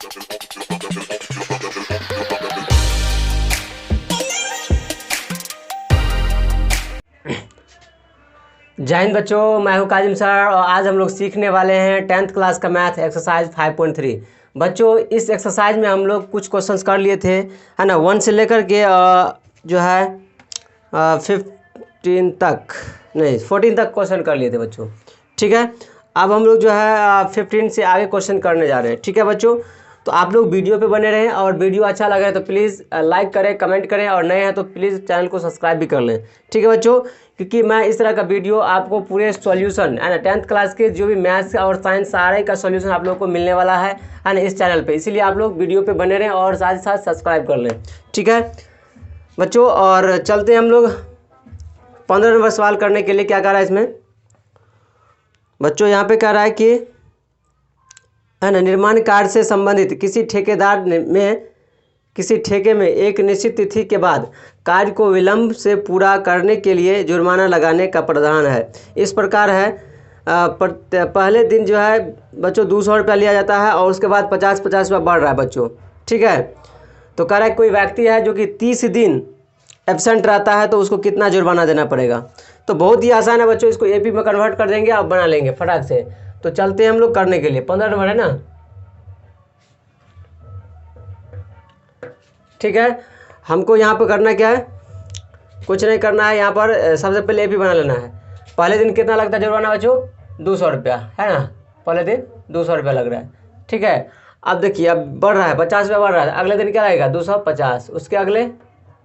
जय हिंद बच्चों, मैं हूं काजिम सर और आज हम लोग सीखने वाले हैं 10th क्लास का मैथ एक्सरसाइज 5.3। बच्चों, इस एक्सरसाइज में हम लोग कुछ क्वेश्चंस कर लिए थे, है ना। 1 से लेकर के जो है 15 तक, नहीं 14 तक क्वेश्चन कर लिए थे बच्चों। ठीक है, अब हम लोग जो है 15 से आगे क्वेश्चन करने जा रहे हैं। ठीक है बच्चों, तो आप लोग वीडियो पे बने रहें और वीडियो अच्छा लगे तो प्लीज़ लाइक करें, कमेंट करें और नए हैं तो प्लीज़ चैनल को सब्सक्राइब भी कर लें। ठीक है बच्चों, क्योंकि मैं इस तरह का वीडियो आपको पूरे सॉल्यूशन, है ना, 10th क्लास के जो भी मैथ्स और साइंस सारे का सॉल्यूशन आप लोग को मिलने वाला है ना, इस चैनल पे। इसीलिए आप लोग वीडियो पे बने रहें और साथ ही साथ सब्सक्राइब कर लें। ठीक है बच्चों, और चलते हैं हम लोग 15 नंबर सवाल करने के लिए। क्या कह रहा है इसमें बच्चों, यहाँ पे कह रहा है कि, है ना, निर्माण कार्य से संबंधित किसी ठेके में एक निश्चित तिथि के बाद कार्य को विलंब से पूरा करने के लिए जुर्माना लगाने का प्रावधान है। इस प्रकार है, पहले दिन जो है बच्चों 200 रुपया लिया जाता है और उसके बाद 50-50 रुपया बढ़ रहा है बच्चों। ठीक है, तो कह रहा है कोई व्यक्ति है जो कि 30 दिन एब्सेंट रहता है तो उसको कितना जुर्माना देना पड़ेगा। तो बहुत ही आसान है बच्चों, इसको एपी में कन्वर्ट कर देंगे और बना लेंगे फटाक से। तो चलते हैं हम लोग करने के लिए। 15 नंबर है ना। ठीक है, हमको यहाँ पर करना क्या है, कुछ नहीं करना है। यहाँ पर सबसे पहले एपी बना लेना है। पहले दिन कितना लगता है जुर्माना बच्चों, 200 रुपया, है ना। पहले दिन 200 रुपया लग रहा है। ठीक है, अब देखिए अब बढ़ रहा है, 50 रुपया बढ़ रहा है। अगले दिन क्या रहेगा, 250, उसके अगले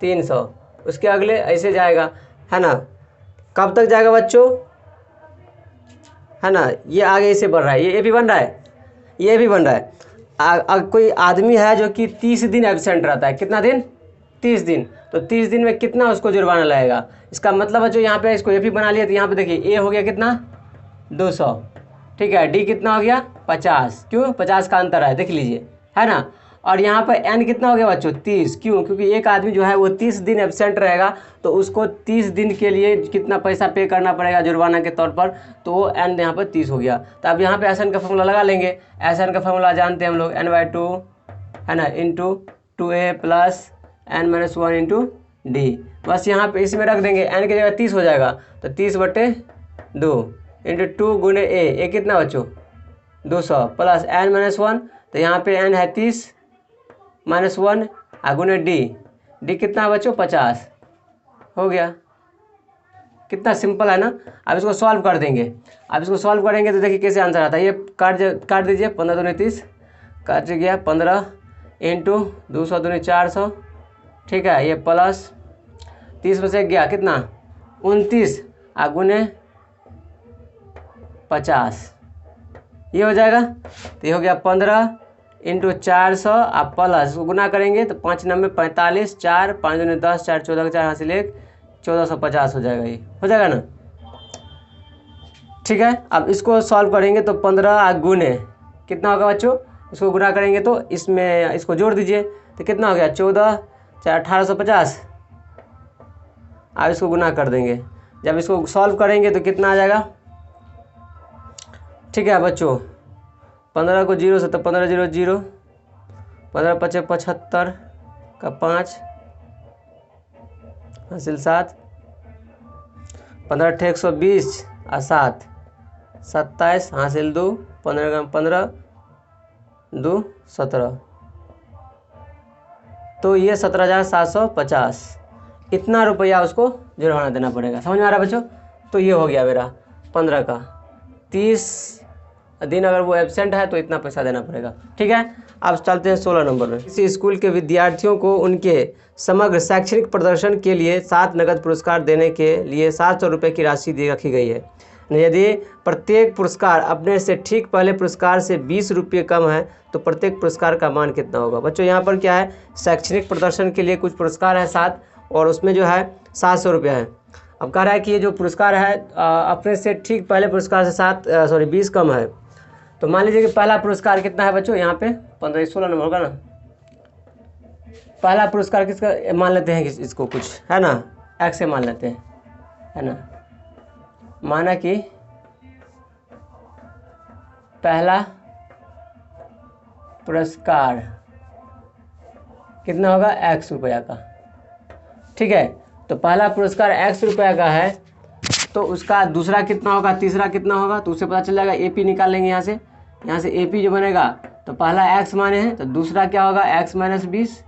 300, उसके अगले ऐसे जाएगा, है ना। कब तक जाएगा बच्चों, है ना। ये आगे ऐसे बढ़ रहा है, ये भी बन रहा है, ये भी बन रहा है। कोई आदमी है जो कि 30 दिन एब्सेंट रहता है, कितना दिन, 30 दिन। तो 30 दिन में कितना उसको जुर्माना लगेगा। इसका मतलब बच्चों यहाँ पे इसको एपी बना लिया तो यहाँ पे देखिए ए हो गया कितना, 200। ठीक है, डी कितना हो गया, 50। क्यों, 50 का अंतर है, देख लीजिए, है ना। और यहाँ पर एन कितना हो गया बच्चों, 30। क्यों, क्योंकि एक आदमी जो है वो 30 दिन एब्सेंट रहेगा तो उसको 30 दिन के लिए कितना पैसा पे करना पड़ेगा जुर्माना के तौर पर, तो वो एन यहाँ पर 30 हो गया। तो अब यहाँ पे एस एन का फॉर्मूला लगा लेंगे। एस एन का फॉर्मूला जानते हैं हम लोग, n/2, है ना, into 2a plus n-1 into D. बस यहाँ पे इसमें रख देंगे, n की जगह 30 हो जाएगा तो 30/2 इंटू 2 गुने ए कितना बच्चों, 200 प्लस n-1, तो यहाँ पे n है 30 -1 गुने डी कितना बच्चों, 50 हो गया। कितना सिंपल है ना। अब इसको सॉल्व कर देंगे। अब इसको सॉल्व करेंगे तो देखिए कैसे आंसर आता है। ये काट दीजिए, 15 दूनी 30 काट गया, 15 इंटू 200 दूनी 400। ठीक है, ये प्लस 30 में से गया कितना, 29 गुने 50, ये हो जाएगा। तो ये हो गया 15 इंटू 400 आप प्लस गुना करेंगे तो 5 9 45, 4 5 दूनी 10, 4 14 4 हासिल 1, 1450 हो जाएगा। ये हो जाएगा ना। ठीक है, अब इसको सॉल्व करेंगे तो 15 गुने कितना होगा बच्चों, इसको गुना करेंगे तो इसमें इसको जोड़ दीजिए तो कितना हो गया, 14 4 1850। अब इसको गुना कर देंगे, जब इसको सॉल्व करेंगे तो कितना आ जाएगा। ठीक है बच्चों, 15 को 0 से तो 15 0 0, 15 5 75 का 5 हासिल 7, 15 8 120 और 7 27 हासिल 2, 15 15 2 17। तो ये 17,750 इतना रुपया उसको जुर्माना देना पड़ेगा। समझ में आ रहा है बच्चों। तो ये हो गया मेरा 15 का, 30 दिन अगर वो एब्सेंट है तो इतना पैसा देना पड़ेगा। ठीक है, अब चलते हैं 16 नंबर में। किसी स्कूल के विद्यार्थियों को उनके समग्र शैक्षणिक प्रदर्शन के लिए 7 नगद पुरस्कार देने के लिए 700 रुपये की राशि दे रखी गई है। यदि प्रत्येक पुरस्कार अपने से ठीक पहले पुरस्कार से 20 रुपये कम है तो प्रत्येक पुरस्कार का मान कितना होगा। बच्चों यहाँ पर क्या है, शैक्षणिक प्रदर्शन के लिए कुछ पुरस्कार है 7 और उसमें जो है 700 रुपया है। अब कह रहा है कि ये जो पुरस्कार है अपने से ठीक पहले पुरस्कार से 20 कम है। तो मान लीजिए कि पहला पुरस्कार कितना है बच्चों, यहाँ पे 15 16 नंबर होगा ना। पहला पुरस्कार किसका मान लेते हैं, इसको कुछ है ना, एक्स से मान लेते हैं, है ना। माना कि पुरस्कार कितना होगा, x रुपया का। ठीक है, तो पहला पुरस्कार x रुपया का है, तो उसका दूसरा कितना होगा, तीसरा कितना होगा, तो उससे पता चल जाएगा। AP निकाल लेंगे यहाँ से AP जो बनेगा, तो पहला x माने हैं, तो दूसरा क्या होगा, x - 20,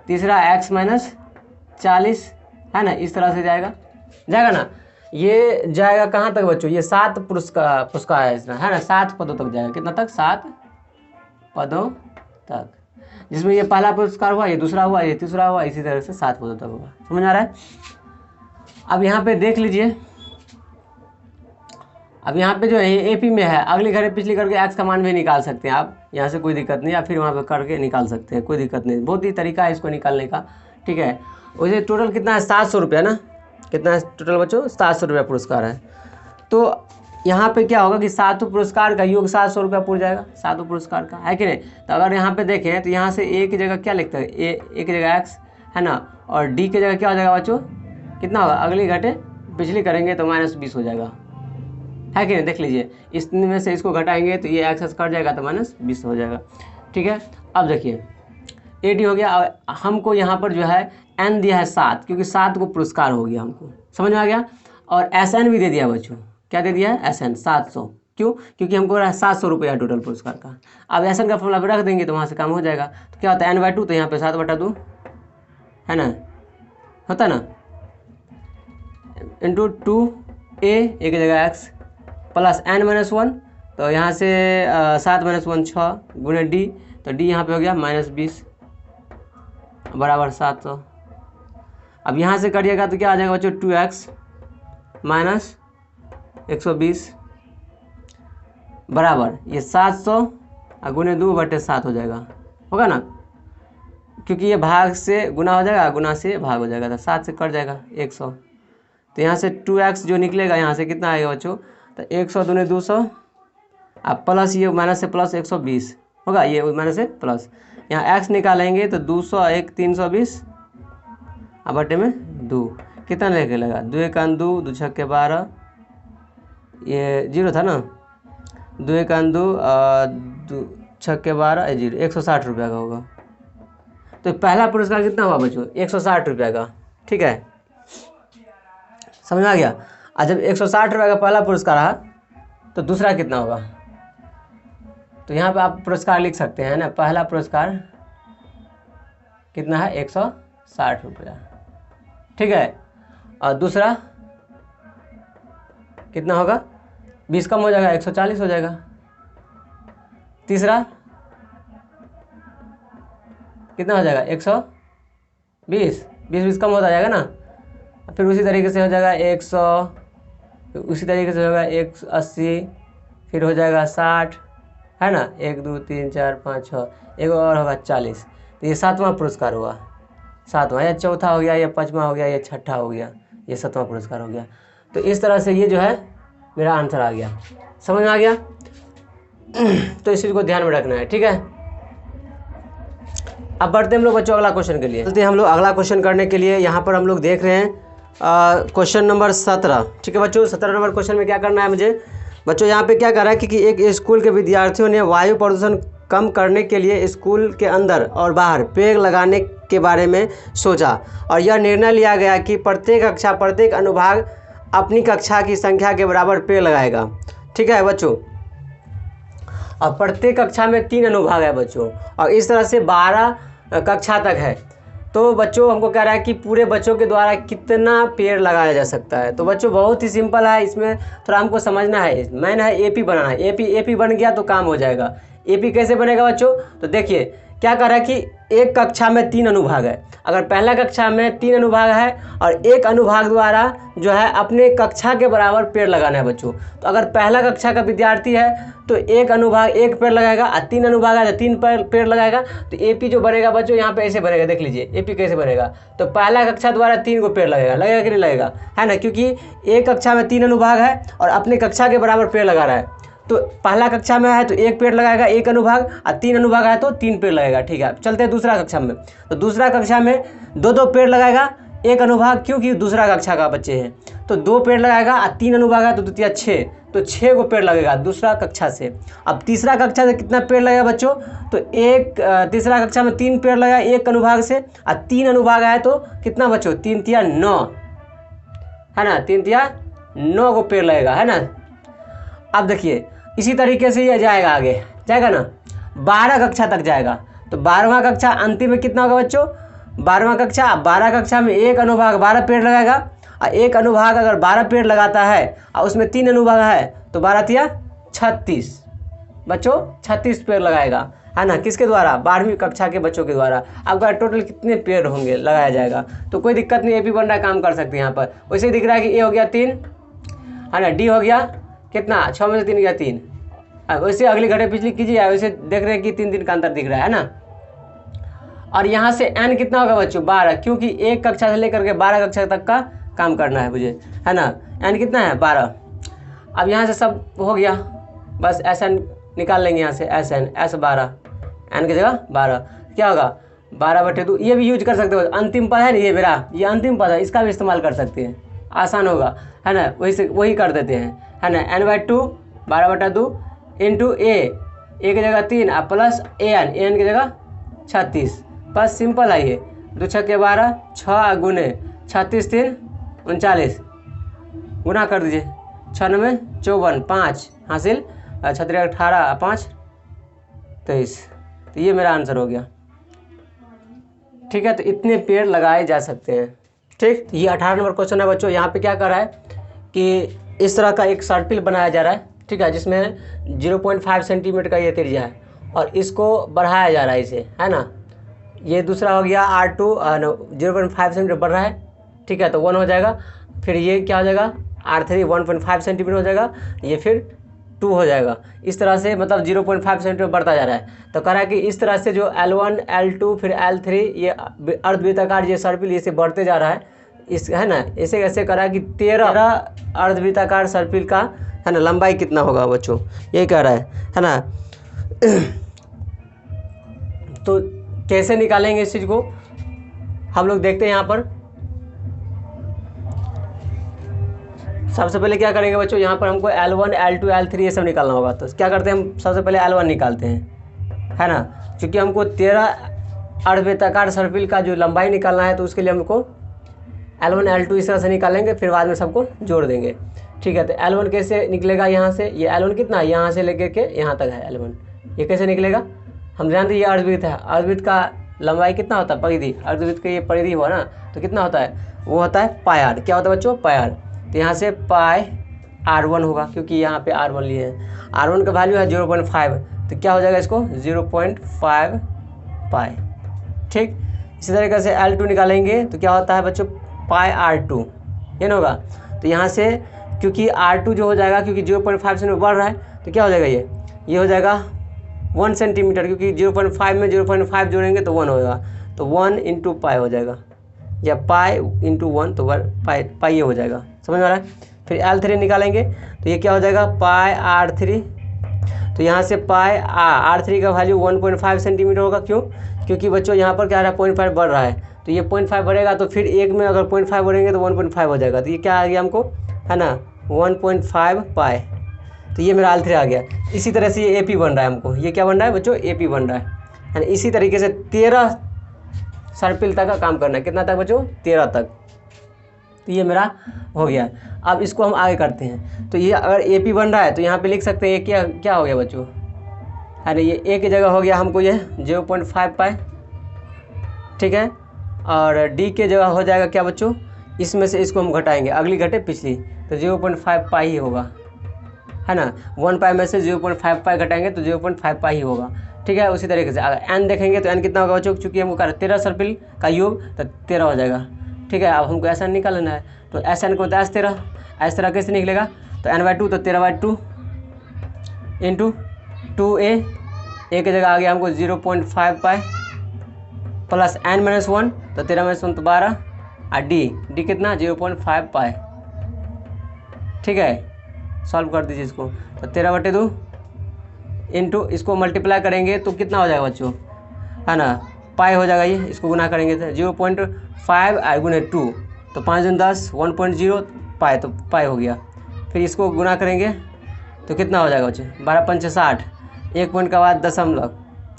तीसरा x - 40, है ना। इस तरह से जाएगा ना। ये जाएगा कहाँ तक बच्चों, ये 7 पुरस्कार है ना, 7 पदों तक जाएगा। कितना तक, 7 पदों तक, जिसमें ये पहला पुरस्कार हुआ, ये दूसरा हुआ, ये तीसरा हुआ, इसी तरह से 7 पदों तक होगा। समझ आ रहा है। अब यहाँ पे देख लीजिए, अब यहाँ पे जो है AP में है, अगली घड़ी पिछली करके x का मान भी निकाल सकते हैं आप यहाँ से, कोई दिक्कत नहीं, या फिर वहाँ पे करके निकाल सकते हैं, कोई दिक्कत नहीं। बहुत ही तरीका है इसको निकालने का। ठीक है, वैसे टोटल कितना है, 700 रुपया ना। कितना है टोटल बच्चों, 700 रुपया पुरस्कार है। तो यहाँ पे क्या होगा कि 7 पुरस्कार का योग 700 रुपया पूर जाएगा, 7 पुरस्कार का, है कि नहीं। तो अगर यहाँ पे देखें तो यहाँ से A की जगह क्या लिखते हैं, A की जगह x, है ना, और D की जगह क्या हो जाएगा बच्चों, कितना होगा, अगली घटे पिछली करेंगे तो -20 हो जाएगा, है कि नहीं। देख लीजिए, इसमें से इसको घटाएंगे तो ये x कट जाएगा तो -20 हो जाएगा। ठीक है, अब देखिए AD हो गया। हमको यहाँ पर जो है n दिया है 7, क्योंकि 7 को पुरस्कार हो गया, हमको समझ में आ गया। और SN भी दे दिया बच्चों, क्या दे दिया है, SN 700। क्यों, क्योंकि हमको 700 रुपया टोटल पुरस्कार का। अब SN का फॉर्मूला पे रख देंगे तो वहाँ से काम हो जाएगा। तो क्या होता है, n/2, तो यहाँ पे 7/2, है ना, होता ना, इंटू 2A, एक जगह x, प्लस n-1, तो यहाँ से 7 - 1 6 गुणे D, तो D यहाँ पे हो गया -20 बराबर 700। अब यहाँ से करिएगा तो क्या आ जाएगा बच्चों, 2x - 120 बराबर ये 700 गुणे 2/7 हो जाएगा, होगा ना, क्योंकि ये भाग से गुना हो जाएगा, गुना से भाग हो जाएगा, तो 7 से कट जाएगा 100। तो यहाँ से 2x जो निकलेगा, यहाँ से कितना आएगा बच्चों, तो 100 दूने 200, अब प्लस ये माइनस से प्लस 120 होगा, ये माइनस से प्लस, यहाँ x निकालेंगे तो 200 1 320, अब बटे में 2, कितना लेके लगा, 2 1 2 2 6 12, ये 0 था ना, 2 1 2 2 6 12 0, 160 रुपया का होगा। तो पहला पुरस्कार कितना हुआ बच्चों, 160 रुपया का। ठीक है, समझ में आ गया। और जब 160 रुपये का पहला पुरस्कार रहा तो दूसरा कितना होगा, तो यहाँ पे आप पुरस्कार लिख सकते हैं ना, पहला पुरस्कार कितना है, 160 रुपया। ठीक है, और दूसरा कितना होगा, 20 कम हो जाएगा, 140 हो जाएगा। तीसरा कितना हो जाएगा, 120, 20 कम होता जाएगा ना, फिर उसी तरीके से हो जाएगा 100, उसी तरीके से होगा 180, फिर हो जाएगा 60, है ना, 1 2 3 4 5 6, एक और होगा 40। तो ये 7वां पुरस्कार हुआ, 7वां, या चौथा हो गया, या 5वां हो गया, या 6ठा हो गया, ये 7वां पुरस्कार हो गया। तो इस तरह से ये जो है मेरा आंसर आ गया, समझ में आ गया। तो इस चीज़ को ध्यान में रखना है। ठीक है, अब बढ़ते हम लोग बच्चों अगला क्वेश्चन के लिए, चलते हैं हम लोग अगला क्वेश्चन करने के लिए। यहाँ पर हम लोग देख रहे हैं क्वेश्चन नंबर 17। ठीक है बच्चों, 17 नंबर क्वेश्चन में क्या करना है मुझे बच्चों, यहाँ पे क्या कर रहा है कि एक स्कूल के विद्यार्थियों ने वायु प्रदूषण कम करने के लिए स्कूल के अंदर और बाहर पेड़ लगाने के बारे में सोचा, और यह निर्णय लिया गया कि प्रत्येक अनुभाग अपनी कक्षा की संख्या के बराबर पेड़ लगाएगा। ठीक है बच्चों, और प्रत्येक कक्षा में 3 अनुभाग है बच्चों, और इस तरह से 12 कक्षा तक है। तो बच्चों हमको कह रहा है कि पूरे बच्चों के द्वारा कितना पेड़ लगाया जा सकता है। तो बच्चों बहुत ही सिंपल है, इसमें थोड़ा हमको समझना है। मैंने है AP बनाना है, AP बन गया तो काम हो जाएगा। AP कैसे बनेगा बच्चों, तो देखिए क्या कर रहा है कि एक कक्षा में 3 अनुभाग है। अगर पहला कक्षा में 3 अनुभाग है और एक अनुभाग द्वारा जो है अपने कक्षा के बराबर पेड़ लगाना है बच्चों। तो अगर पहला कक्षा का विद्यार्थी है तो एक अनुभाग 1 पेड़ लगाएगा, और 3 अनुभाग है तो 3 पेड़ लगाएगा। तो AP जो बनेगा बच्चों यहाँ पे ऐसे बनेगा, देख लीजिए AP कैसे बनेगा। तो पहला कक्षा द्वारा 3 को पेड़ लगेगा कि नहीं लगेगा, है ना, क्योंकि एक कक्षा में 3 अनुभाग है और अपने कक्षा के बराबर पेड़ लगा रहा है। तो पहला कक्षा में है तो 1 पेड़ लगाएगा, 1 अनुभाग, और 3 अनुभाग है तो 3 पेड़ लगेगा। ठीक है, चलते हैं दूसरा कक्षा में। तो दूसरा कक्षा में 2 पेड़ लगाएगा, 1 अनुभाग, क्योंकि दूसरा कक्षा का बच्चे हैं। तो 2 पेड़ लगाएगा और 3 अनुभाग है तो द्वितीय 6, तो 6 को पेड़ लगेगा दूसरा कक्षा से। अब तीसरा कक्षा से कितना पेड़ लगेगा बच्चों, तो तीसरा कक्षा में 3 पेड़ लगेगा एक अनुभाग से, और 3 अनुभाग है तो कितना बच्चों, 3 तिया 9 है ना, 3 तिया 9 को पेड़ लगेगा, है ना। अब देखिए इसी तरीके से ये जाएगा, आगे जाएगा ना, 12 कक्षा तक जाएगा। तो 12वां कक्षा अंतिम में कितना होगा बच्चों, 12वां कक्षा, 12 कक्षा में एक अनुभाग 12 पेड़ लगाएगा, और एक अनुभाग अगर 12 पेड़ लगाता है और उसमें 3 अनुभाग है तो 12 तिया 36 बच्चों, 36 पेड़ लगाएगा, है ना, किसके द्वारा, 12वीं कक्षा के बच्चों के द्वारा। आपका टोटल कितने पेड़ होंगे लगाया जाएगा, तो कोई दिक्कत नहीं, AP बन रहा है, काम कर सकते हैं यहाँ पर। वैसे दिख रहा है कि A हो गया 3, है ना, D हो गया कितना, 6 में से 3 गया 3। वैसे अगली घटे पिछली कीजिए, वैसे देख रहे हैं कि 3 का अंतर दिख रहा है ना। और यहाँ से n कितना होगा बच्चों, 12, क्योंकि एक कक्षा से लेकर के 12 कक्षा तक का काम करना है मुझे, है ना। n कितना है, 12। अब यहाँ से सब हो गया, बस SN निकाल लेंगे यहाँ से, SN S12, n की जगह 12, क्या होगा 12/2। ये भी यूज कर सकते हो, अंतिम पद है ना ये मेरा, ये अंतिम पद है, इसका भी इस्तेमाल कर सकते हैं, आसान होगा, है ना, वही कर देते हैं, है ना। n/2 12/2 इंटू A की जगह 3 और प्लस AN की जगह 36, बस सिंपल है ये, 2 6 के 12, 6 गुने 36 3 39, गुना कर दीजिए, 6 में 54, 5 हासिल, 36 18 5 23, तो ये मेरा आंसर हो गया। ठीक है, तो इतने पेड़ लगाए जा सकते हैं। ठीक, ये 18 नंबर क्वेश्चन है बच्चों। यहाँ पे क्या कर रहा है कि इस तरह का एक सर्पिल बनाया जा रहा है, ठीक है, जिसमें 0.5 सेंटीमीटर का ये त्रिज्या है और इसको बढ़ाया जा रहा है इसे, है ना। ये दूसरा हो गया R2 0.5 सेंटीमीटर बढ़ रहा है, ठीक है, तो 1 हो जाएगा। फिर ये क्या हो जाएगा, R3 1.5 सेंटीमीटर हो जाएगा, ये फिर 2 हो जाएगा। इस तरह से मतलब 0.5 सेंटीमीटर बढ़ता जा रहा है। तो कह रहा है कि इस तरह से जो L1 L2 फिर L3 ये अर्धवृत्ताकार ये सर्पिल इसे बढ़ते जा रहा है, इस, है ना, ऐसे ऐसे करा कि 13 अर्धवृत्ताकार सर्पिल का, है ना, लंबाई कितना होगा बच्चों, ये कह रहा है ना। तो कैसे निकालेंगे इस चीज़ को, हम लोग देखते हैं यहाँ पर। सबसे पहले क्या करेंगे बच्चों, यहाँ पर हमको L1 L2 L3 ये सब निकालना होगा। तो क्या करते हैं हम, सबसे पहले L1 निकालते हैं, है ना, क्योंकि हमको 13 अर्धवृत्ताकार सर्पिल का जो लंबाई निकालना है, तो उसके लिए हमको L1 L2 इस तरह से निकालेंगे, फिर बाद में सबको जोड़ देंगे। ठीक है, तो L1 कैसे निकलेगा, यहाँ से ये L1 कितना है, यहाँ से लेकर के यहाँ तक है L1, ये कैसे निकलेगा, हम जानते हैं ये अर्धवृत्त है, अर्धवृत्त का लंबाई कितना होता है, परिधि, अर्धवृत्त का ये परिधि हुआ ना, तो कितना होता है, वो होता है पाई r। क्या होता है बच्चों, पाई r। तो यहाँ से पाई r1 होगा, क्योंकि यहाँ पे r1 लिए हैं, r1 का वैल्यू है 0.5, तो क्या हो जाएगा इसको 0.5 पाई। ठीक, इसी तरीके से L2 निकालेंगे तो क्या होता है बच्चों, पाई r2, ये ना होगा। तो यहाँ से क्योंकि R2 जो हो जाएगा, क्योंकि 0.5 से बढ़ रहा है, तो क्या हो जाएगा, ये हो जाएगा 1 सेंटीमीटर, क्योंकि 0.5 में 0.5 जोड़ेंगे तो 1 होगा, तो 1 इंटू पाई हो जाएगा, या पाई इंटू 1, तो पाई ये हो जाएगा, समझ में आ रहा है। फिर L3 निकालेंगे तो ये क्या हो जाएगा, पाई R3। तो यहाँ से पाई R3 का वैल्यू 1.5 सेंटीमीटर होगा, क्यों, क्योंकि बच्चों यहाँ पर क्या रहा है, 0.5 बढ़ रहा है, तो ये 0.5 बढ़ेगा, तो फिर एक में अगर 0.5 बढ़ेंगे तो 1.5 हो जाएगा, तो ये क्या आ गया हमको, है ना, 1.5 पाई। तो ये मेरा L3 आ गया। इसी तरह से ये AP बन रहा है हमको, ये क्या बन रहा है बच्चों, AP बन रहा है ना। इसी तरीके से 13 सर्पिल तक का काम करना है, कितना तक बच्चों, 13 तक। तो ये मेरा हो गया। अब इसको हम आगे करते हैं। तो ये अगर AP बन रहा है तो यहाँ पे लिख सकते हैं क्या क्या हो गया बच्चों, अरे ये A की जगह हो गया हमको ये 0.5 पाई, ठीक है, और D के जगह हो जाएगा क्या बच्चों, इसमें से इसको हम घटाएंगे, अगली घटे पिछली, तो 0.5 पाई ही होगा, है ना। 1 पाई में से 0.5 पाई घटाएंगे तो 0.5 पाई ही होगा, ठीक है। उसी तरीके से अगर n देखेंगे तो n कितना होगा बच्चों, चूँकि हमको कर 13 सर्पिल का योग, तो 13 हो जाएगा, ठीक है। अब हमको SN निकालना है, तो SN को होता है S13, S13 कैसे निकलेगा, तो n/2, तो 13/2 इंटू 2A, A की जगह आ गया हमको 0.5 पाई प्लस n-1, तो 13-1 तो 12, और D कितना 0.5 पाई, ठीक है। सॉल्व कर दीजिए इसको, तो 13/2 इंटू इसको मल्टीप्लाई करेंगे तो कितना हो जाएगा बच्चों, है ना, पाई हो जाएगा, ये इसको गुना करेंगे तो 0.5 गुने 2, तो 5 दूनी 10, 1.0 पाई, तो पाई हो गया। फिर इसको गुना करेंगे तो कितना हो जाएगा बच्चे, 12 पंचे 60, 1 पॉइंट के बाद दशमलव,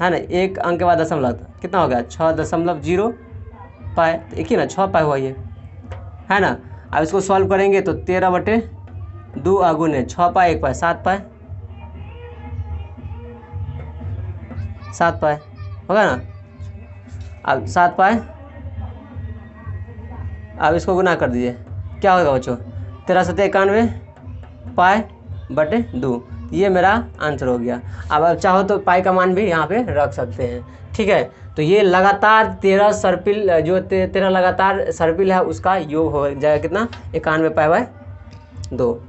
है ना, 1 अंक के बाद दशमलव, कितना हो गया 6.0 पाई। तो एक ही ना 6 पाई हुआ ये, है ना। अब इसको सॉल्व करेंगे तो 13/2 आगुने 6 पाई 1 पाई 7 पाई, 7 पाई होगा ना। अब 7 पाई, अब इसको गुना कर दीजिए, क्या होगा बच्चों, 13×7=91 पाई/2। ये मेरा आंसर हो गया। अब चाहो तो पाई का मान भी यहाँ पे रख सकते हैं, ठीक है। तो ये लगातार 13 सर्पिल, जो 13 लगातार सर्पिल है उसका योग हो जाएगा कितना, 91 पाई/2।